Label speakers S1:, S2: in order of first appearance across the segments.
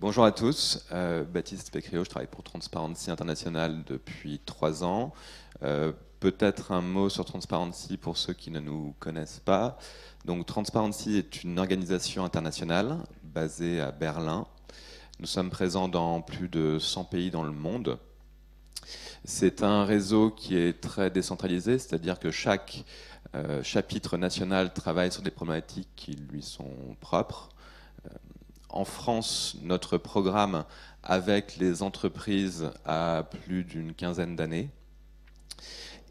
S1: Bonjour à tous, Baptiste Pécriot, je travaille pour Transparency International depuis 3 ans. Peut-être un mot sur Transparency pour ceux qui ne nous connaissent pas. Donc, Transparency est une organisation internationale basée à Berlin. Nous sommes présents dans plus de 100 pays dans le monde. C'est un réseau qui est très décentralisé, c'est-à-dire que chaque chapitre national travaille sur des problématiques qui lui sont propres. En France, notre programme avec les entreprises a plus d'une quinzaine d'années.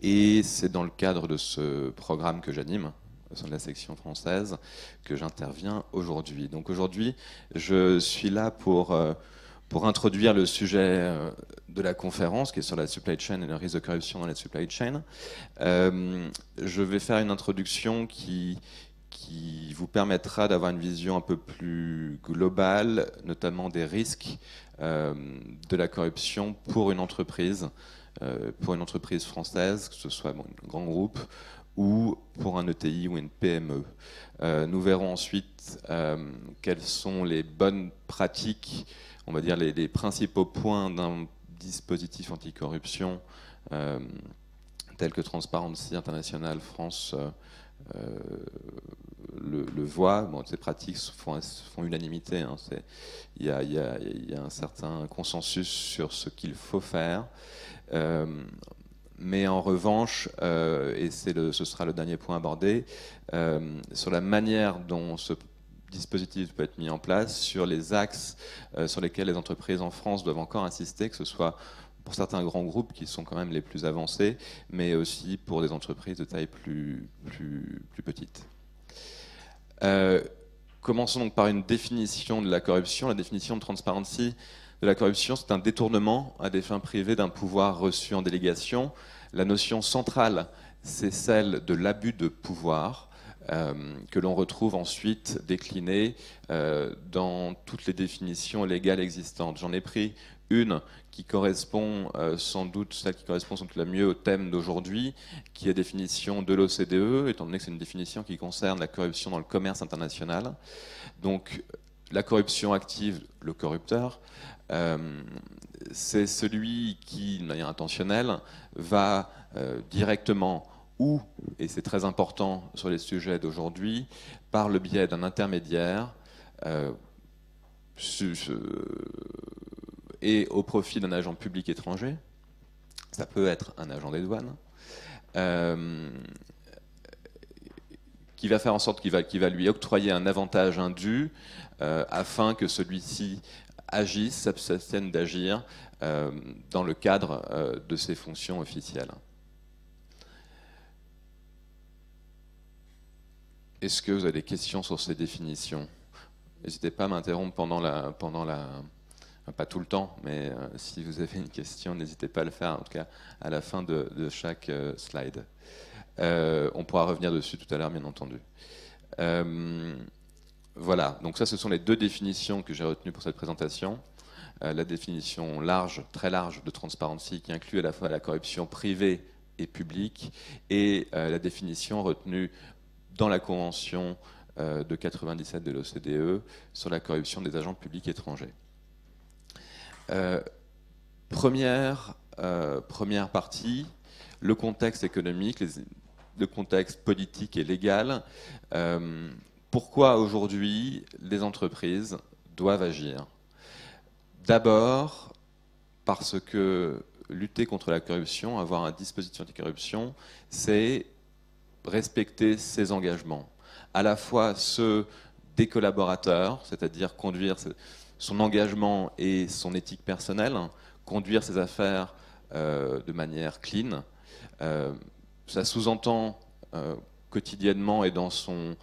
S1: Et c'est dans le cadre de ce programme que j'anime, au sein de la section française, que j'interviens aujourd'hui. Donc aujourd'hui, je suis là pour introduire le sujet de la conférence, qui est sur la supply chain et le risque de corruption dans la supply chain. Je vais faire une introduction qui vous permettra d'avoir une vision un peu plus globale, notamment des risques de la corruption pour une entreprise française, que ce soit un grand groupe ou pour un ETI ou une PME. Nous verrons ensuite quelles sont les bonnes pratiques, on va dire les principaux points d'un dispositif anticorruption tel que Transparency International France le voit. Bon, ces pratiques font unanimité. Hein. Il y a un certain consensus sur ce qu'il faut faire. Mais en revanche, et ce sera le dernier point abordé, sur la manière dont ce dispositif peut être mis en place, sur les axes sur lesquels les entreprises en France doivent encore insister, que ce soit pour certains grands groupes qui sont quand même les plus avancés, mais aussi pour des entreprises de taille plus petite. Commençons donc par une définition de la corruption. La définition de Transparency de la corruption, c'est un détournement à des fins privées d'un pouvoir reçu en délégation. La notion centrale, c'est celle de l'abus de pouvoir, que l'on retrouve ensuite déclinée dans toutes les définitions légales existantes. J'en ai pris une qui correspond sans doute, celle qui correspond sans doute la mieux au thème d'aujourd'hui, qui est la définition de l'OCDE, étant donné que c'est une définition qui concerne la corruption dans le commerce international. Donc, la corruption active, le corrupteur, c'est celui qui, de manière intentionnelle, va directement ou, et c'est très important sur les sujets d'aujourd'hui, par le biais d'un intermédiaire et au profit d'un agent public étranger, ça peut être un agent des douanes, qui va faire en sorte qu'il va lui octroyer un avantage indu afin que celui-ci agisse, s'abstienne d'agir dans le cadre de ses fonctions officielles. Est-ce que vous avez des questions sur ces définitions? N'hésitez pas à m'interrompre pas tout le temps, mais si vous avez une question, n'hésitez pas à le faire, en tout cas à la fin de chaque slide. On pourra revenir dessus tout à l'heure, bien entendu. Voilà, donc ça, ce sont les deux définitions que j'ai retenues pour cette présentation. La définition large, très large de Transparency, qui inclut à la fois la corruption privée et publique, et la définition retenue dans la Convention de 97 de l'OCDE sur la corruption des agents publics étrangers. Première partie, le contexte économique, le contexte politique et légal. Pourquoi aujourd'hui les entreprises doivent agir? D'abord parce que lutter contre la corruption, avoir un dispositif anticorruption, c'est respecter ses engagements, à la fois ceux des collaborateurs, c'est-à-dire conduire son engagement et son éthique personnelle, conduire ses affaires de manière clean. Ça sous-entend quotidiennement et dans son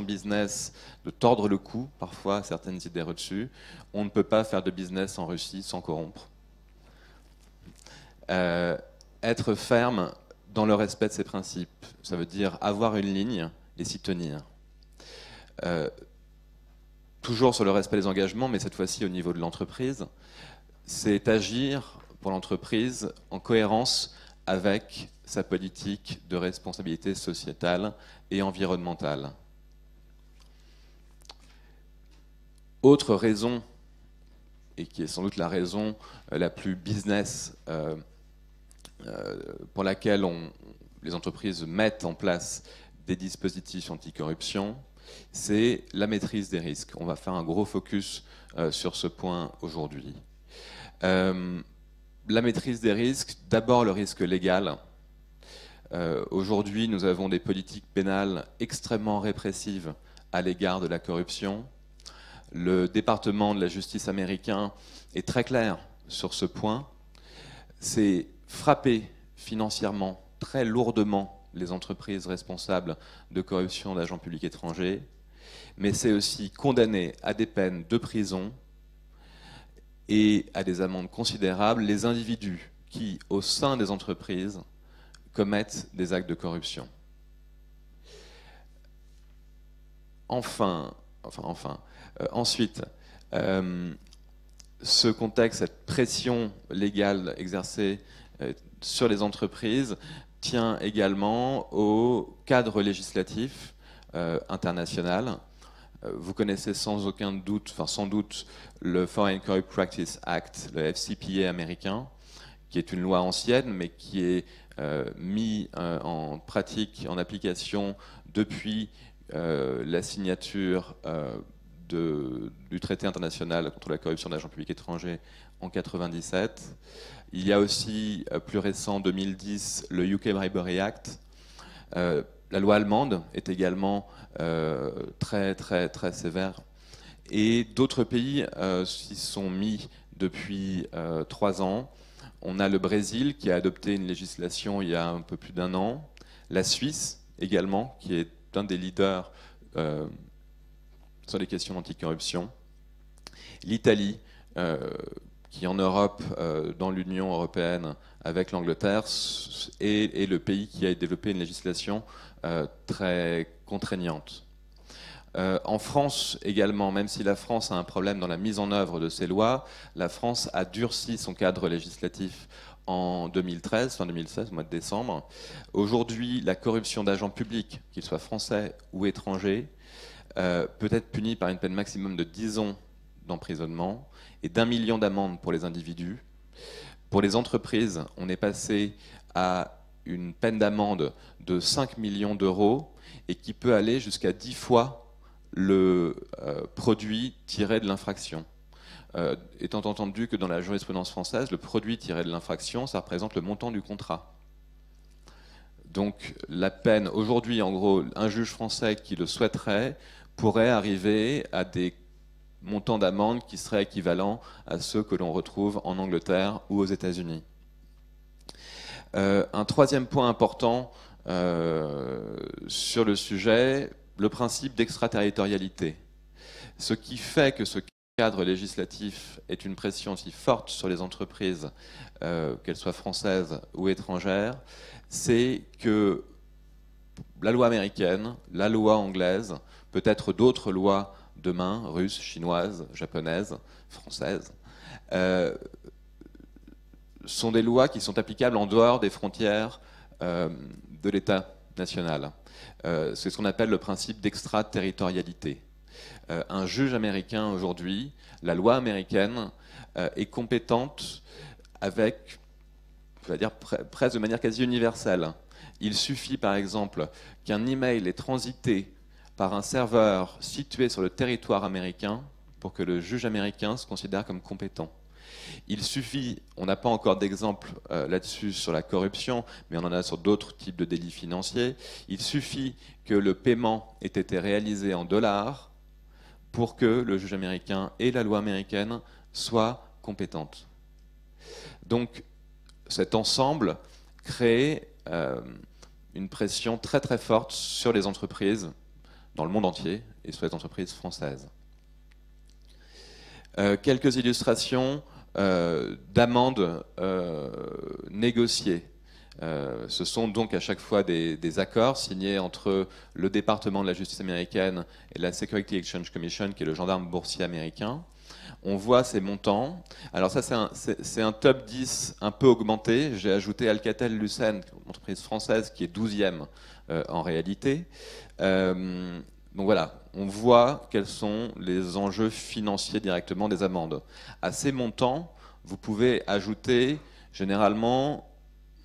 S1: business de tordre le cou parfois à certaines idées reçues. On ne peut pas faire de business en Russie sans corrompre. Être ferme dans le respect de ses principes, ça veut dire avoir une ligne et s'y tenir. Toujours sur le respect des engagements, mais cette fois-ci au niveau de l'entreprise, c'est agir pour l'entreprise en cohérence avec sa politique de responsabilité sociétale et environnementale. Autre raison et qui est sans doute la raison la plus business pour laquelle les entreprises mettent en place des dispositifs anticorruption, c'est la maîtrise des risques. On va faire un gros focus sur ce point aujourd'hui. La maîtrise des risques, d'abord le risque légal. Aujourd'hui, nous avons des politiques pénales extrêmement répressives à l'égard de la corruption. Le département de la justice américain est très clair sur ce point. C'est frapper financièrement très lourdement les entreprises responsables de corruption d'agents publics étrangers, mais c'est aussi condamner à des peines de prison et à des amendes considérables les individus qui, au sein des entreprises, commettent des actes de corruption. Ensuite, ce contexte, cette pression légale exercée sur les entreprises tient également au cadre législatif international. Vous connaissez sans aucun doute, sans doute, le Foreign Corrupt Practice Act, le FCPA américain, qui est une loi ancienne, mais qui est mis en pratique, en application depuis la signature du traité international contre la corruption d'agents publics étrangers en 1997. Il y a aussi, plus récent, 2010, le UK Bribery Act. La loi allemande est également très sévère. Et d'autres pays s'y sont mis depuis 3 ans. On a le Brésil qui a adopté une législation il y a un peu plus d'1 an. La Suisse également, qui est un des leaders sur les questions d'anticorruption. L'Italie, qui en Europe, dans l'Union européenne, avec l'Angleterre, est le pays qui a développé une législation très contraignante. En France également, même si la France a un problème dans la mise en œuvre de ces lois, la France a durci son cadre législatif en 2013, fin 2016, au mois de décembre. Aujourd'hui, la corruption d'agents publics, qu'ils soient français ou étrangers, peut être punie par une peine maximum de 10 ans d'emprisonnement et d'1 million d'amendes pour les individus. Pour les entreprises, on est passé à une peine d'amende de 5 millions d'euros et qui peut aller jusqu'à 10 fois le produit tiré de l'infraction. Étant entendu que dans la jurisprudence française, le produit tiré de l'infraction, ça représente le montant du contrat. Donc la peine, aujourd'hui, en gros, un juge français qui le souhaiterait pourrait arriver à des montants d'amende qui seraient équivalents à ceux que l'on retrouve en Angleterre ou aux États-Unis. Un troisième point important sur le sujet, le principe d'extraterritorialité. Ce qui fait que ce cadre législatif est une pression aussi forte sur les entreprises, qu'elles soient françaises ou étrangères, c'est que la loi américaine, la loi anglaise, peut-être d'autres lois demain, russes, chinoises, japonaises, françaises, sont des lois qui sont applicables en dehors des frontières de l'État national. C'est ce qu'on appelle le principe d'extraterritorialité. Un juge américain aujourd'hui, la loi américaine est compétente avec, je vais dire, presque de manière quasi universelle. Il suffit par exemple qu'un email ait transité par un serveur situé sur le territoire américain pour que le juge américain se considère comme compétent. Il suffit, on n'a pas encore d'exemple là-dessus sur la corruption, mais on en a sur d'autres types de délits financiers, il suffit que le paiement ait été réalisé en dollars pour que le juge américain et la loi américaine soient compétentes. Donc cet ensemble crée une pression très forte sur les entreprises dans le monde entier et sur les entreprises françaises. Quelques illustrations d'amendes négociées. Ce sont donc à chaque fois des accords signés entre le département de la justice américaine et la Security Exchange Commission, qui est le gendarme boursier américain. On voit ces montants. Alors ça, c'est un top 10 un peu augmenté. J'ai ajouté Alcatel-Lucent, une entreprise française qui est 12e en réalité. Donc voilà, on voit quels sont les enjeux financiers directement des amendes. À ces montants, vous pouvez ajouter généralement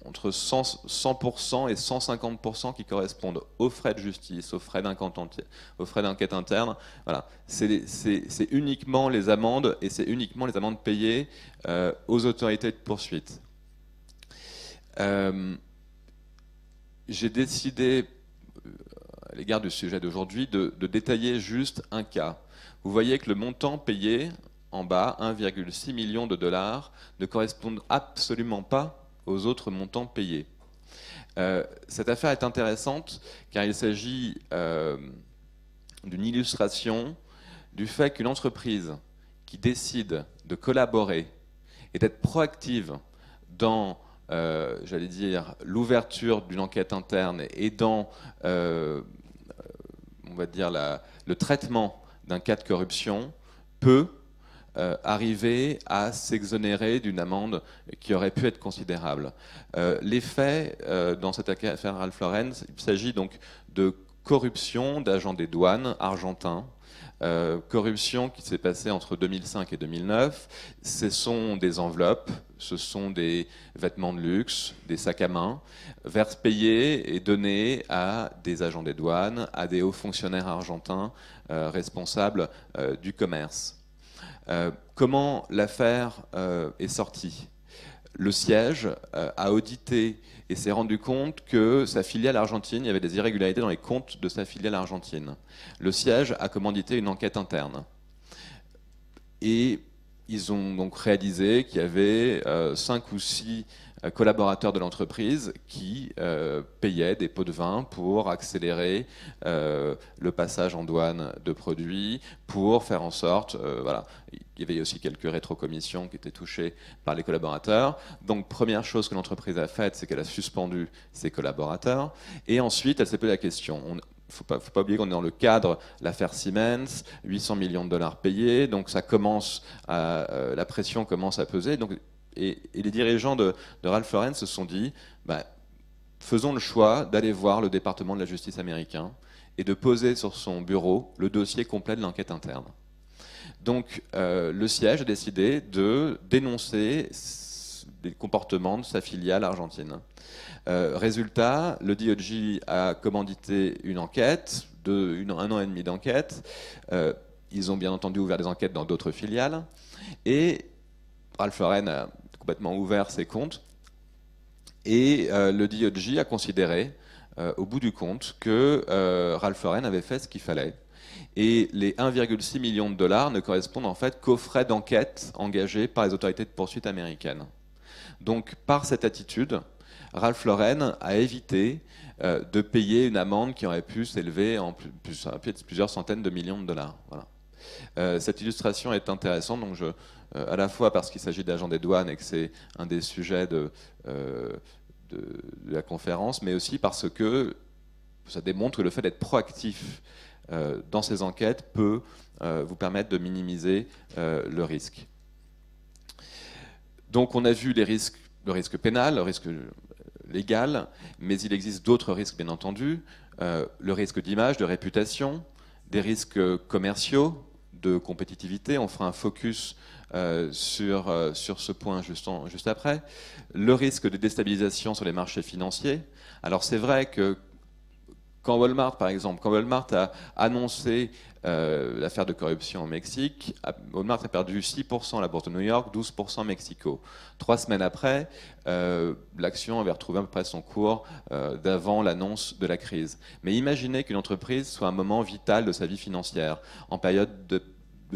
S1: entre 100% et 150% qui correspondent aux frais de justice, aux frais d'enquête interne. Voilà. C'est uniquement les amendes, et c'est uniquement les amendes payées aux autorités de poursuite. J'ai décidé, à l'égard du sujet d'aujourd'hui, de détailler juste un cas. Vous voyez que le montant payé en bas, 1,6 million de dollars, ne correspond absolument pas aux autres montants payés. Cette affaire est intéressante car il s'agit d'une illustration du fait qu'une entreprise qui décide de collaborer et d'être proactive dans, j'allais dire, l'ouverture d'une enquête interne et dans, on va dire, le traitement d'un cas de corruption, peut arriver à s'exonérer d'une amende qui aurait pu être considérable. Les faits dans cette affaire Ralph Lauren, il s'agit donc de corruption d'agents des douanes argentins. Corruption qui s'est passée entre 2005 et 2009. Ce sont des enveloppes, ce sont des vêtements de luxe, des sacs à main, payés et donnés à des agents des douanes, à des hauts fonctionnaires argentins responsables du commerce. Comment l'affaire est sortie? Le siège a audité et s'est rendu compte que sa filiale argentine, il y avait des irrégularités dans les comptes de sa filiale argentine. Le siège a commandité une enquête interne. Et ils ont donc réalisé qu'il y avait 5 ou 6 collaborateurs de l'entreprise qui payaient des pots de vin pour accélérer le passage en douane de produits, pour faire en sorte, voilà, il y avait aussi quelques rétrocommissions qui étaient touchées par les collaborateurs. Donc première chose que l'entreprise a faite, c'est qu'elle a suspendu ses collaborateurs, et ensuite elle s'est posé la question. Il ne faut pas oublier qu'on est dans le cadre de l'affaire Siemens, 800 millions de dollars payés, donc ça commence la pression commence à peser. Donc, et les dirigeants de Ralph Lauren se sont dit, bah, faisons le choix d'aller voir le département de la justice américain et de poser sur son bureau le dossier complet de l'enquête interne. Donc le siège a décidé de dénoncer les comportements de sa filiale argentine. Résultat, le DOJ a commandité une enquête, un an et demi d'enquête. Ils ont bien entendu ouvert des enquêtes dans d'autres filiales. Et Ralph Lauren a complètement ouvert ses comptes. Et le DOJ a considéré, au bout du compte, que Ralph Lauren avait fait ce qu'il fallait. Et les 1,6 million de dollars ne correspondent en fait qu'aux frais d'enquête engagés par les autorités de poursuite américaines. Donc, par cette attitude, Ralph Lauren a évité de payer une amende qui aurait pu s'élever en plusieurs centaines de millions de dollars. Voilà. Cette illustration est intéressante, donc à la fois parce qu'il s'agit d'agents des douanes et que c'est un des sujets de la conférence, mais aussi parce que ça démontre que le fait d'être proactif dans ces enquêtes peut vous permettre de minimiser le risque. Donc on a vu le risque pénal, le risque légal, mais il existe d'autres risques bien entendu, le risque d'image, de réputation, des risques commerciaux, de compétitivité, on fera un focus sur ce point juste après, le risque de déstabilisation sur les marchés financiers. Alors c'est vrai que quand Walmart, par exemple, quand Walmart a annoncé l'affaire de corruption au Mexique, Walmart a perdu 6% à la bourse de New York, 12% Mexico. 3 semaines après, l'action avait retrouvé à peu près son cours d'avant l'annonce de la crise. Mais imaginez qu'une entreprise soit un moment vital de sa vie financière, en période de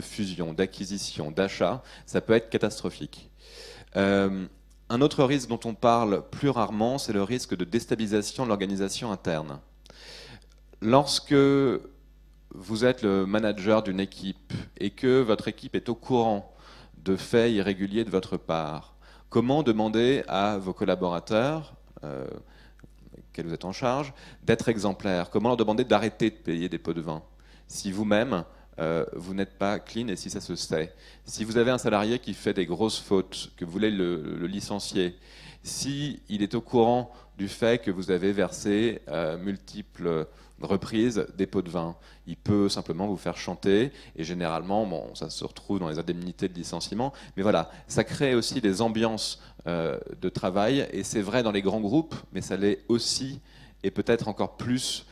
S1: fusion, d'acquisition, d'achat, ça peut être catastrophique. Un autre risque dont on parle plus rarement, c'est le risque de déstabilisation de l'organisation interne. Lorsque vous êtes le manager d'une équipe et que votre équipe est au courant de faits irréguliers de votre part, comment demander à vos collaborateurs, auxquels vous êtes en charge, d'être exemplaires? Comment leur demander d'arrêter de payer des pots de vin si vous-même, vous n'êtes pas clean et si ça se sait? Si vous avez un salarié qui fait des grosses fautes, que vous voulez le licencier, si il est au courant du fait que vous avez versé multiples reprise des pots de vin. Il peut simplement vous faire chanter, et généralement, bon, ça se retrouve dans les indemnités de licenciement, mais voilà, ça crée aussi des ambiances de travail, et c'est vrai dans les grands groupes, mais ça l'est aussi, et peut-être encore plus,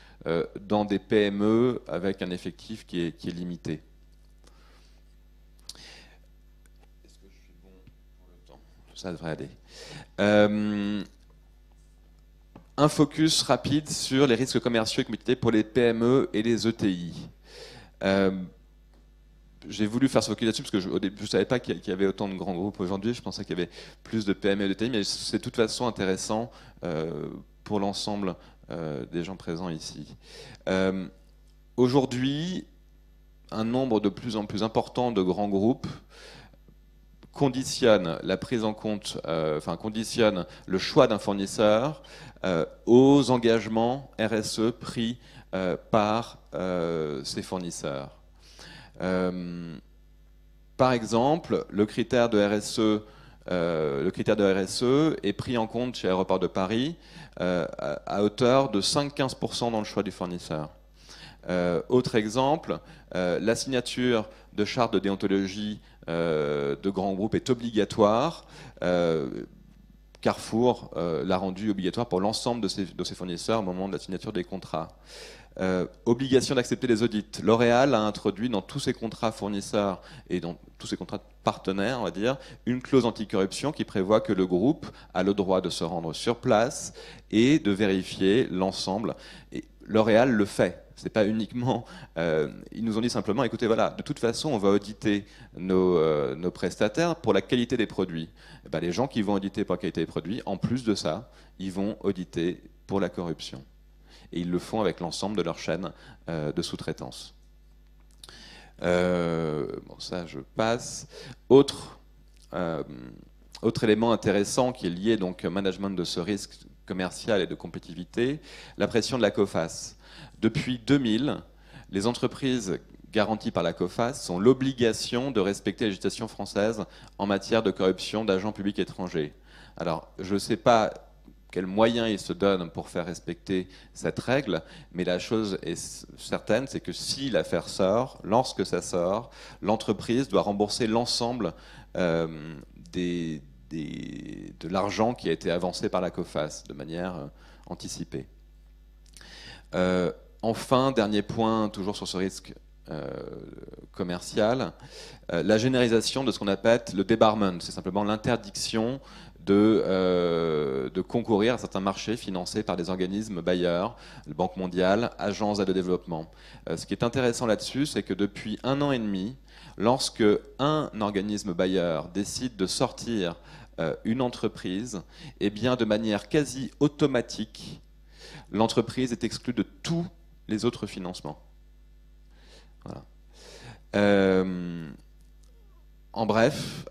S1: dans des PME avec un effectif qui est limité. Est-ce que je suis bon pour le temps? Ça devrait aller. Un focus rapide sur les risques commerciaux et commodités pour les PME et les ETI. J'ai voulu faire ce focus là-dessus parce que au début, je ne savais pas qu'il y avait autant de grands groupes aujourd'hui. Je pensais qu'il y avait plus de PME et d'ETI, mais c'est de toute façon intéressant pour l'ensemble des gens présents ici. Aujourd'hui, un nombre de plus en plus important de grands groupes conditionne la prise en compte, conditionne le choix d'un fournisseur aux engagements RSE pris par ses fournisseurs. Par exemple, le critère de RSE est pris en compte chez Aéroports de Paris à hauteur de 5-15% dans le choix du fournisseur. Autre exemple, la signature de chartes de déontologie de grands groupes est obligatoire. Carrefour l'a rendu obligatoire pour l'ensemble de ses fournisseurs au moment de la signature des contrats. Obligation d'accepter les audits. L'Oréal a introduit dans tous ses contrats fournisseurs et dans tous ses contrats partenaires, on va dire, une clause anticorruption qui prévoit que le groupe a le droit de se rendre sur place et de vérifier l'ensemble. Et L'Oréal le fait. C'est pas uniquement. Ils nous ont dit simplement, écoutez, voilà, de toute façon, on va auditer nos prestataires pour la qualité des produits. Et ben, les gens qui vont auditer pour la qualité des produits, en plus de ça, ils vont auditer pour la corruption. Et ils le font avec l'ensemble de leur chaîne de sous-traitance. Bon, ça, je passe. Autre élément intéressant qui est lié donc au management de ce risque commercial et de compétitivité, la pression de la COFAS. Depuis 2000, les entreprises garanties par la COFAS ont l'obligation de respecter la législation française en matière de corruption d'agents publics étrangers. Alors, je ne sais pas quels moyens ils se donnent pour faire respecter cette règle, mais la chose est certaine, c'est que si l'affaire sort, lorsque ça sort, l'entreprise doit rembourser l'ensemble de l'argent qui a été avancé par la COFAS de manière anticipée. Enfin, dernier point, toujours sur ce risque commercial, la généralisation de ce qu'on appelle le debarment, c'est simplement l'interdiction de concourir à certains marchés financés par des organismes bailleurs, la Banque mondiale, agences d'aide au développement. Ce qui est intéressant là-dessus, c'est que depuis 1 an et demi, lorsque un organisme bailleur décide de sortir une entreprise, eh bien, de manière quasi automatique, l'entreprise est exclue de tous les autres financements. Voilà. En bref,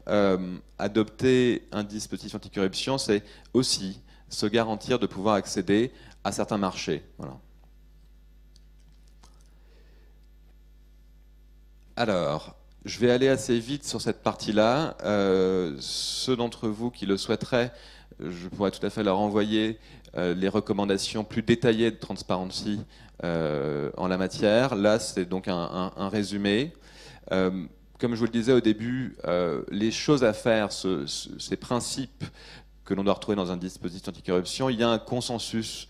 S1: adopter un dispositif anticorruption, c'est aussi se garantir de pouvoir accéder à certains marchés. Voilà. Alors, je vais aller assez vite sur cette partie-là. Ceux d'entre vous qui le souhaiteraient, je pourrais tout à fait leur envoyer les recommandations plus détaillées de Transparency en la matière. Là, c'est donc un résumé. Comme je vous le disais au début, les choses à faire, ces principes que l'on doit retrouver dans un dispositif anticorruption, il y a un consensus.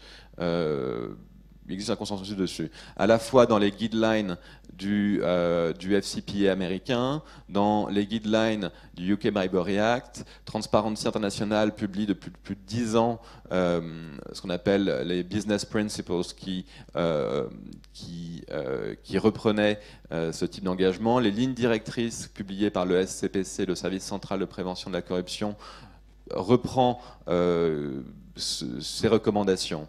S1: Il existe un consensus dessus, à la fois dans les guidelines du FCPA américain, dans les guidelines du UK Bribery Act. Transparency International publie depuis plus de 10 ans ce qu'on appelle les business principles qui reprenaient ce type d'engagement. Les lignes directrices publiées par le SCPC, le Service central de prévention de la corruption, reprend ces recommandations.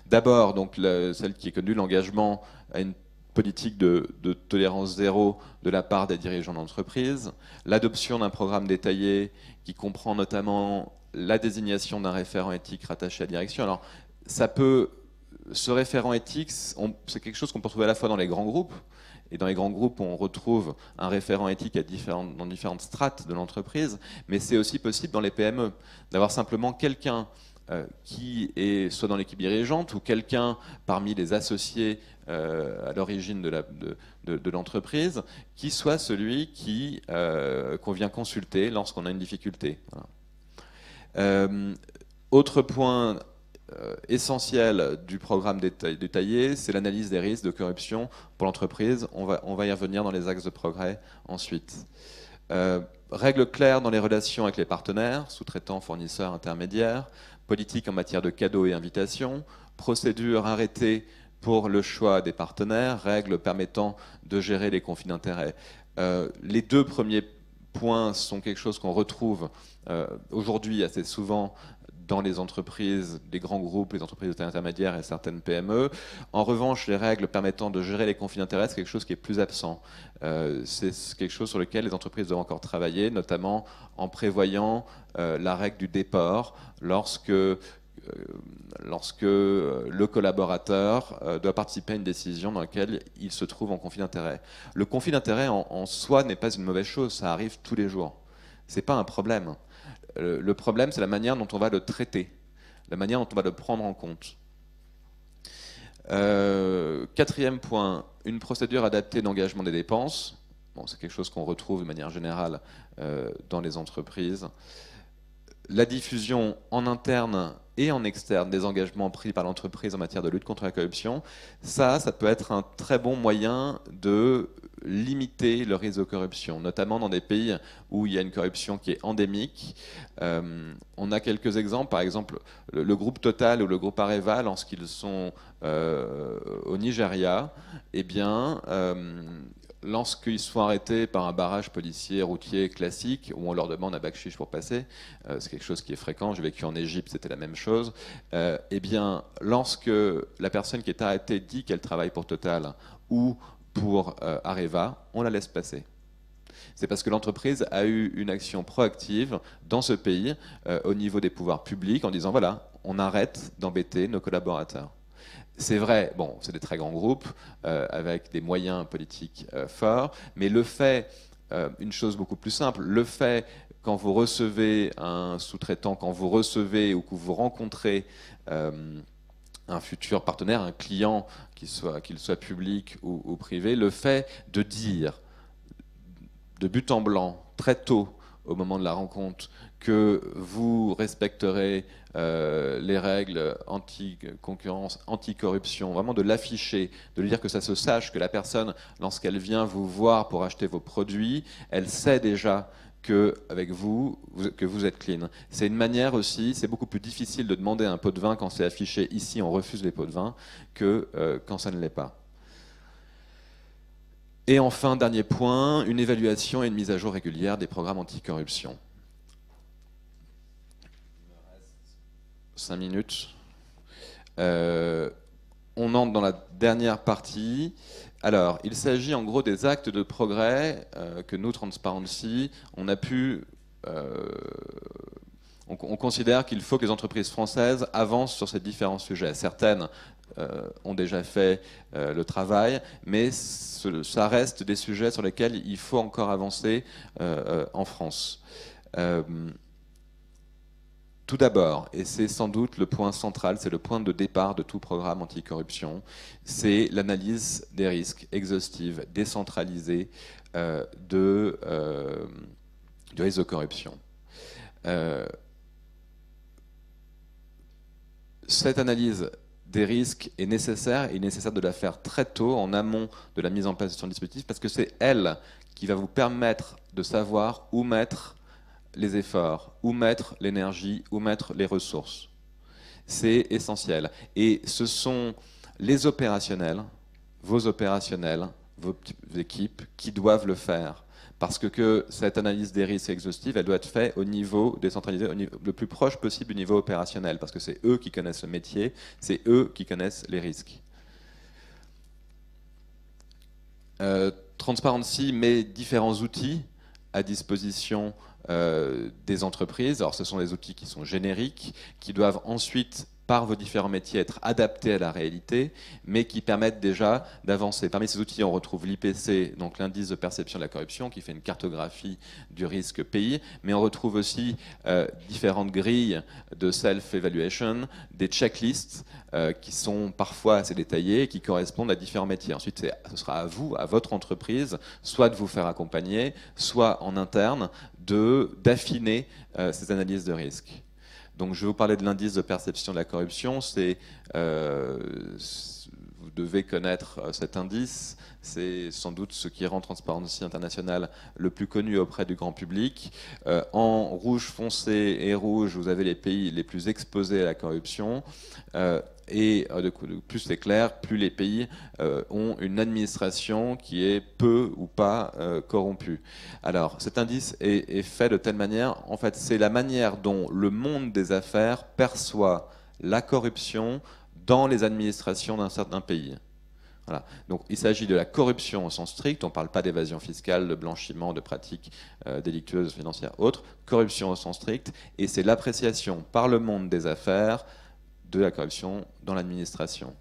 S1: D'abord, donc, celle qui est connue, l'engagement à une politique de tolérance zéro de la part des dirigeants d'entreprise, l'adoption d'un programme détaillé qui comprend notamment la désignation d'un référent éthique rattaché à la direction. Alors, ce référent éthique, c'est quelque chose qu'on peut retrouver à la fois dans les grands groupes, et dans les grands groupes, on retrouve un référent éthique dans différentes strates de l'entreprise, mais c'est aussi possible dans les PME, d'avoir simplement quelqu'un qui est soit dans l'équipe dirigeante ou quelqu'un parmi les associés
S2: à l'origine de l'entreprise, qui soit celui qu'on vient consulter lorsqu'on a une difficulté. Voilà. Autre point essentiel du programme détaillé, c'est l'analyse des risques de corruption pour l'entreprise. On va y revenir dans les axes de progrès ensuite. Règles claires dans les relations avec les partenaires, sous-traitants, fournisseurs, intermédiaires, politique en matière de cadeaux et invitations, procédures arrêtées pour le choix des partenaires, règles permettant de gérer les conflits d'intérêts. Les deux premiers points sont quelque chose qu'on retrouve aujourd'hui assez souvent dans les entreprises, les grands groupes, les entreprises de taille intermédiaire et certaines PME. En revanche, les règles permettant de gérer les conflits d'intérêts, c'est quelque chose qui est plus absent. C'est quelque chose sur lequel les entreprises doivent encore travailler, notamment en prévoyant la règle du déport lorsque le collaborateur doit participer à une décision dans laquelle il se trouve en conflit d'intérêts. Le conflit d'intérêts en soi n'est pas une mauvaise chose, ça arrive tous les jours. C'est pas un problème. Le problème, c'est la manière dont on va le traiter, la manière dont on va le prendre en compte. Quatrième point, une procédure adaptée d'engagement des dépenses. Bon, c'est quelque chose qu'on retrouve de manière générale dans les entreprises. La diffusion en interne et en externe des engagements pris par l'entreprise en matière de lutte contre la corruption, ça peut être un très bon moyen de limiter le risque de corruption, notamment dans des pays où il y a une corruption qui est endémique. On a quelques exemples, par exemple le groupe Total ou le groupe Areva, lorsqu'ils sont au Nigeria, eh bien, lorsqu'ils sont arrêtés par un barrage policier routier classique, où on leur demande un bakshish pour passer, c'est quelque chose qui est fréquent, j'ai vécu en Égypte, c'était la même chose, eh bien, lorsque la personne qui est arrêtée dit qu'elle travaille pour Total ou pour Areva, on la laisse passer. C'est parce que l'entreprise a eu une action proactive dans ce pays au niveau des pouvoirs publics en disant voilà, on arrête d'embêter nos collaborateurs. C'est vrai, bon, c'est des très grands groupes avec des moyens politiques forts, mais le fait, une chose beaucoup plus simple, le fait quand vous recevez un sous-traitant, quand vous recevez ou que vous rencontrez un futur partenaire, un client, qu'il soit public ou privé, le fait de dire de but en blanc, très tôt au moment de la rencontre, que vous respecterez les règles anti-concurrence, anti-corruption, vraiment de l'afficher, de lui dire que ça se sache, que la personne, lorsqu'elle vient vous voir pour acheter vos produits, elle sait déjà qu'avec vous, que vous êtes clean. C'est une manière aussi, c'est beaucoup plus difficile de demander un pot de vin quand c'est affiché ici, on refuse les pots de vin, que quand ça ne l'est pas. Et enfin, dernier point, une évaluation et une mise à jour régulière des programmes anticorruption. 5 minutes. On entre dans la dernière partie. Alors, il s'agit en gros des actes de progrès que nous, Transparency, on a pu... on considère qu'il faut que les entreprises françaises avancent sur ces différents sujets. Certaines ont déjà fait le travail, mais ça reste des sujets sur lesquels il faut encore avancer en France. Tout d'abord, et c'est sans doute le point central, c'est le point de départ de tout programme anticorruption, c'est l'analyse des risques exhaustive, décentralisée du risque de corruption. Cette analyse des risques est nécessaire, et il est nécessaire de la faire très tôt, en amont de la mise en place de son dispositif, parce que c'est elle qui va vous permettre de savoir où mettre les efforts, où mettre l'énergie, où mettre les ressources. C'est essentiel. Et ce sont les opérationnels, vos équipes, qui doivent le faire. Parce que cette analyse des risques exhaustive, elle doit être faite au niveau décentralisé, le plus proche possible du niveau opérationnel, parce que c'est eux qui connaissent le métier, c'est eux qui connaissent les risques. Transparency met différents outils à disposition des entreprises. Alors ce sont des outils qui sont génériques, qui doivent ensuite par vos différents métiers être adaptés à la réalité, mais qui permettent déjà d'avancer. Parmi ces outils, on retrouve l'IPC, donc l'indice de perception de la corruption, qui fait une cartographie du risque pays, mais on retrouve aussi différentes grilles de self-evaluation, des checklists qui sont parfois assez détaillées et qui correspondent à différents métiers. Ensuite, ce sera à vous, à votre entreprise, soit de vous faire accompagner, soit en interne, d'affiner ces analyses de risque. Donc, je vais vous parler de l'indice de perception de la corruption. Vous devez connaître cet indice. C'est sans doute ce qui rend Transparency International le plus connu auprès du grand public. En rouge foncé et rouge, vous avez les pays les plus exposés à la corruption. Plus c'est clair, plus les pays ont une administration qui est peu ou pas corrompue. Alors, cet indice est fait de telle manière, en fait, c'est la manière dont le monde des affaires perçoit la corruption dans les administrations d'un certain pays. Voilà. Donc, il s'agit de la corruption au sens strict, on ne parle pas d'évasion fiscale, de blanchiment, de pratiques délictueuses, financières, autres, corruption au sens strict, et c'est l'appréciation par le monde des affaires de la corruption dans l'administration.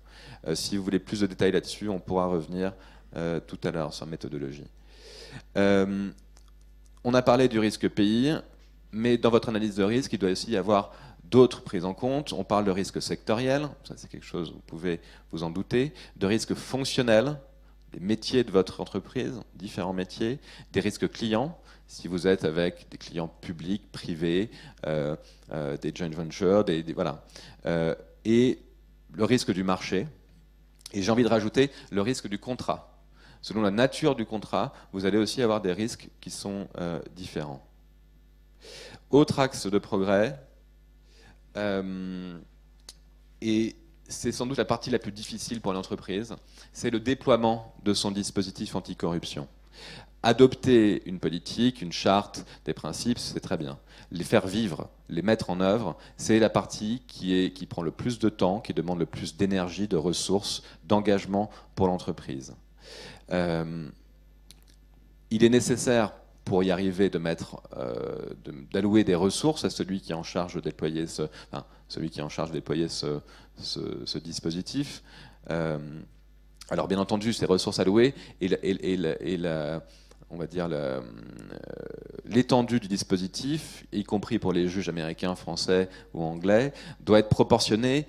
S2: Si vous voulez plus de détails là-dessus, on pourra revenir tout à l'heure sur la méthodologie. On a parlé du risque pays, mais dans votre analyse de risque, il doit aussi y avoir d'autres prises en compte. On parle de risque sectoriel, ça c'est quelque chose, vous pouvez vous en douter, de risque fonctionnel, des métiers de votre entreprise, différents métiers, des risques clients, si vous êtes avec des clients publics, privés, des joint ventures, voilà. Et le risque du marché. Et j'ai envie de rajouter le risque du contrat. Selon la nature du contrat, vous allez aussi avoir des risques qui sont différents. Autre axe de progrès, et c'est sans doute la partie la plus difficile pour l'entreprise, c'est le déploiement de son dispositif anticorruption. Adopter une politique, une charte, des principes, c'est très bien. Les faire vivre, les mettre en œuvre, c'est la partie qui prend le plus de temps, qui demande le plus d'énergie, de ressources, d'engagement pour l'entreprise. Il est nécessaire, pour y arriver, d'allouer des ressources à celui qui est en charge de déployer ce dispositif. Alors, bien entendu, ces ressources allouées on va dire l'étendue du dispositif, y compris pour les juges américains, français ou anglais, doit être proportionnée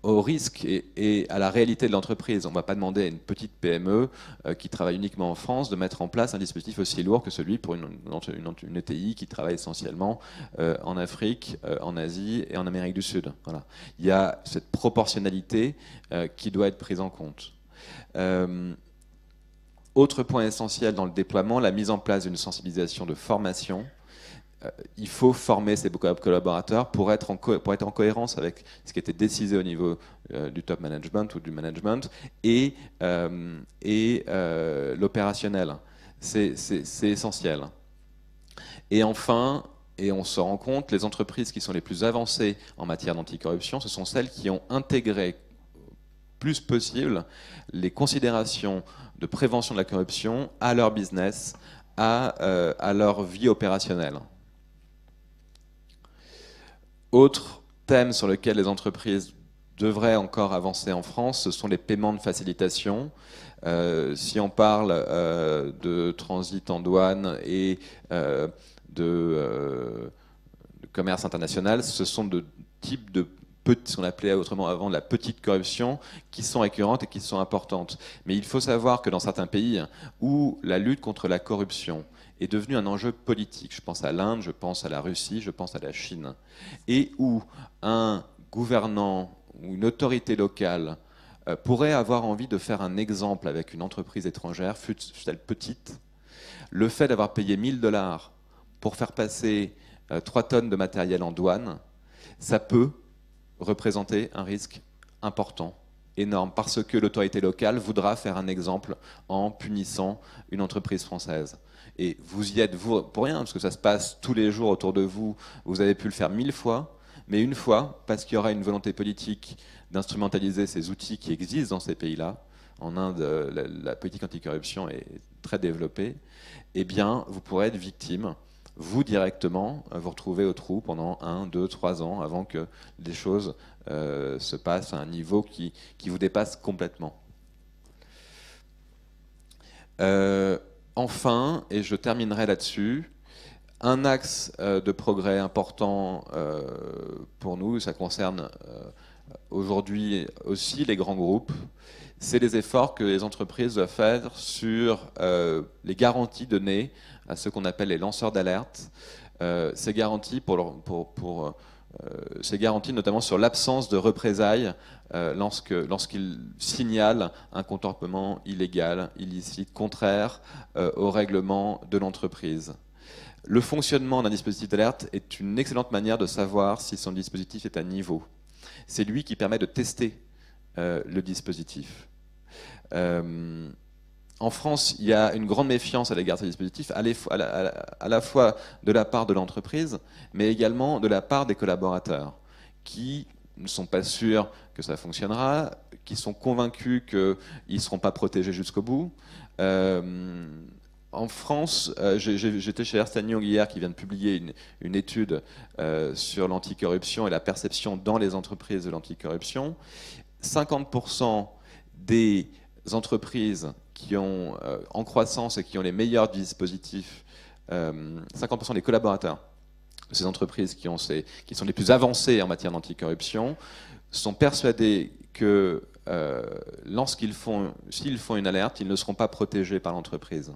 S2: au risque et à la réalité de l'entreprise. On ne va pas demander à une petite PME qui travaille uniquement en France de mettre en place un dispositif aussi lourd que celui pour une ETI qui travaille essentiellement en Afrique, en Asie et en Amérique du Sud. Voilà. Il y a cette proportionnalité qui doit être prise en compte. Autre point essentiel dans le déploiement, la mise en place d'une sensibilisation de formation. Il faut former ses collaborateurs pour être en cohérence avec ce qui était décidé au niveau du top management ou du management et l'opérationnel. C'est essentiel. Et enfin, et on se rend compte, les entreprises qui sont les plus avancées en matière d'anticorruption, ce sont celles qui ont intégré plus possible les considérations de prévention de la corruption à leur business, à leur vie opérationnelle. Autre thème sur lequel les entreprises devraient encore avancer en France, ce sont les paiements de facilitation. Si on parle de transit en douane et de commerce international, ce sont de types de ce qu'on appelait autrement avant la petite corruption, qui sont récurrentes et qui sont importantes. Mais il faut savoir que dans certains pays où la lutte contre la corruption est devenue un enjeu politique, je pense à l'Inde, je pense à la Russie, je pense à la Chine, et où un gouvernant ou une autorité locale pourrait avoir envie de faire un exemple avec une entreprise étrangère, fût-elle petite, le fait d'avoir payé 1 000 $ pour faire passer 3 tonnes de matériel en douane, ça peut représenter un risque important, énorme, parce que l'autorité locale voudra faire un exemple en punissant une entreprise française. Et vous y êtes vous pour rien, parce que ça se passe tous les jours autour de vous, vous avez pu le faire 1000 fois, mais une fois, parce qu'il y aura une volonté politique d'instrumentaliser ces outils qui existent dans ces pays-là, en Inde, la politique anticorruption est très développée, eh bien, vous pourrez être victime vous directement vous retrouvez au trou pendant 1, 2, 3 ans avant que les choses se passent à un niveau qui vous dépasse complètement. Enfin, et je terminerai là-dessus, un axe de progrès important pour nous, ça concerne aujourd'hui aussi les grands groupes, c'est les efforts que les entreprises doivent faire sur les garanties données à ceux qu'on appelle les lanceurs d'alerte. Ces garanties, ces garanties notamment sur l'absence de représailles lorsqu'ils signalent un comportement illégal, illicite, contraire au règlement de l'entreprise. Le fonctionnement d'un dispositif d'alerte est une excellente manière de savoir si son dispositif est à niveau. C'est lui qui permet de tester le dispositif. En France, il y a une grande méfiance à l'égard de ces dispositifs, à la fois de la part de l'entreprise, mais également de la part des collaborateurs, qui ne sont pas sûrs que ça fonctionnera, qui sont convaincus qu'ils ne seront pas protégés jusqu'au bout. En France, j'étais chez Ernst & Young hier qui vient de publier une étude sur l'anticorruption et la perception dans les entreprises de l'anticorruption. 50% des entreprises qui ont en croissance et qui ont les meilleurs dispositifs, 50% des collaborateurs de ces entreprises qui sont les plus avancées en matière d'anticorruption sont persuadés que s'ils font une alerte, ils ne seront pas protégés par l'entreprise.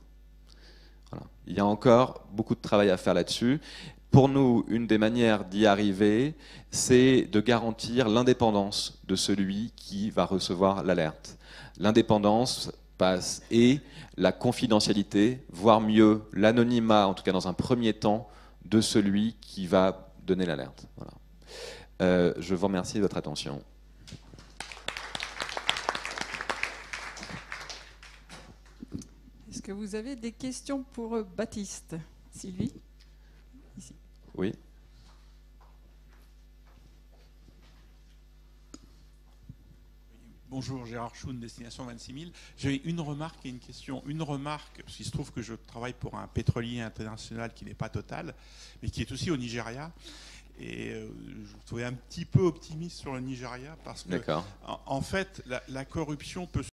S2: Voilà. Il y a encore beaucoup de travail à faire là-dessus. Pour nous, une des manières d'y arriver, c'est de garantir l'indépendance de celui qui va recevoir l'alerte. L'indépendance passe et la confidentialité, voire mieux l'anonymat, en tout cas dans un premier temps, de celui qui va donner l'alerte. Voilà. Je vous remercie de votre attention.
S3: Est-ce que vous avez des questions pour Baptiste? Sylvie? Ici.
S2: Oui.
S4: Bonjour, Gérard Choun, Destination 26000. J'ai une remarque et une question. Une remarque, parce qu'il se trouve que je travaille pour un pétrolier international qui n'est pas Total, mais qui est aussi au Nigeria. Et je trouvais un petit peu optimiste sur le Nigeria, parce que, en fait, la corruption peut